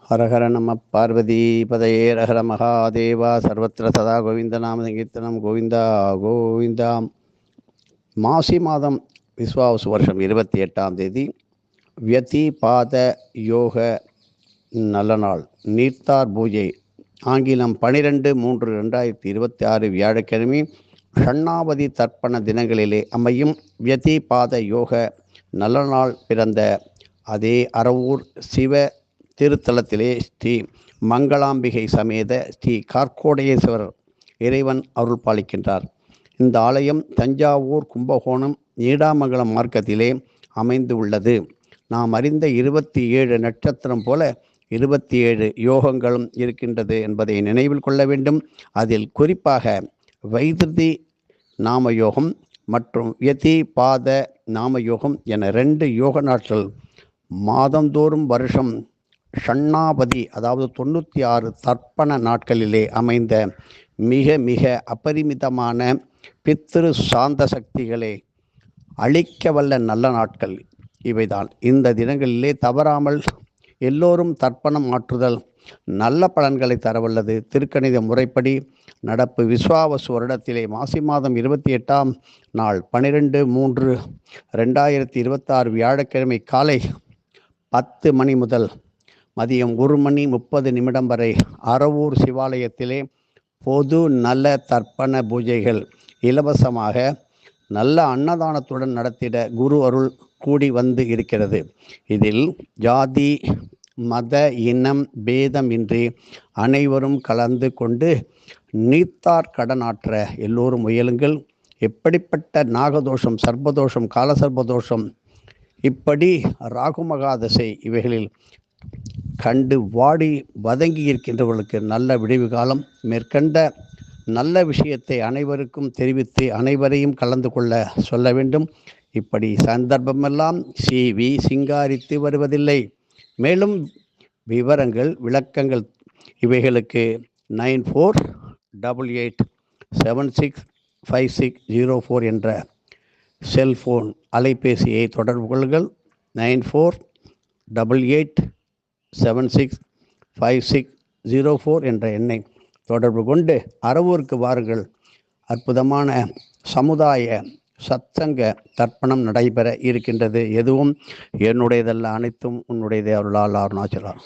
ஹரஹர நம பார்வதி பதையே ரஹர மகாதேவா சர்வத்திர சதா கோவிந்த நாம சங்கீர்த்தனம் கோவிந்தா கோவிந்தா. மாசி மாதம் விஸ்வாவசு வருஷம் 28ஆம் தேதி வியதிபாத யோக நல்ல நாள், நீர்த்தார் பூஜை. ஆங்கிலம் 12/3/2026 வியாழக்கிழமை ஷண்ணாவதி தர்ப்பண தினங்களிலே அமையும் வியதிபாத யோக நல்ல நாள் பிறந்த அதே அரவூர் சிவ திருத்தலத்திலே ஸ்ரீ மங்களாம்பிகை சமேத ஸ்ரீ கார்க்கோடேஸ்வரர் இறைவன் அருள் பாலிக்கின்றார். இந்த ஆலயம் தஞ்சாவூர் கும்பகோணம் நீடாமங்கலம் மார்க்கத்திலே அமைந்து உள்ளது. நாம் அறிந்த 27 நட்சத்திரம் போல 27 யோகங்களும் இருக்கின்றது என்பதை நினைவில் கொள்ள வேண்டும். அதில் குறிப்பாக வைத்திருதி நாமயோகம் மற்றும் வியதிபாத நாமயோகம் என 2 யோக நாட்கள் மாதந்தோறும் வருஷம் ஷண்ணாபதி அதாவது 96 தர்ப்பண நாட்களிலே அமைந்த மிக மிக அபரிமிதமான பித்ரு சாந்த சக்திகளை அழிக்க வல்ல நல்ல நாட்கள் இவைதான். இந்த தினங்களிலே தவறாமல் எல்லோரும் தர்ப்பணம் ஆற்றுதல் நல்ல பலன்களை தரவல்லது. திருக்கணித முறைப்படி நடப்பு விஸ்வாவசு வருடத்திலே மாசி மாதம் 28ஆம் நாள் 12/3/2026 வியாழக்கிழமை காலை 10 மணி முதல் மதியம் 1:30 வரை அரவூர் சிவாலயத்திலே பொது நல தர்ப்பண பூஜைகள் இலவசமாக நல்ல அன்னதானத்துடன் நடத்திட குரு அருள் கூடி வந்து இருக்கிறது. இதில் ஜாதி மத இனம் பேதம் இன்றி அனைவரும் கலந்து கொண்டு நீத்தார் கடனாற்ற எல்லோரும் முயலுங்கள். எப்படிப்பட்ட நாகதோஷம், சர்ப்பதோஷம், காலசர்ப்பதோஷம், இப்படி ராகுமகாதசை இவைகளில் கண்டு வாடி வதங்கி இருக்கின்றவர்களுக்கு நல்ல விடிவு காலம். மேற்கண்ட நல்ல விஷயத்தை அனைவருக்கும் தெரிவித்து அனைவரையும் கலந்து கொள்ள சொல்ல வேண்டும். இப்படி சந்தர்ப்பமெல்லாம் சிவி சிங்காரித்து வருவதில்லை. மேலும் விவரங்கள் விளக்கங்கள் இவைகளுக்கு 9488765604 என்ற செல்போன் அலைபேசியை தொடர்பு கொள்ளுங்கள். 9488765604 என்ற எண்ணை தொடர்பு கொண்டு அரவூருக்கு வாருங்கள். அற்புதமான சமுதாய சத்சங்க தர்ப்பணம் நடைபெற இருக்கின்றது. எதுவும் என்னுடையதல்ல, அனைத்தும் உன்னுடையதே. அருளால் அருணாச்சலம்.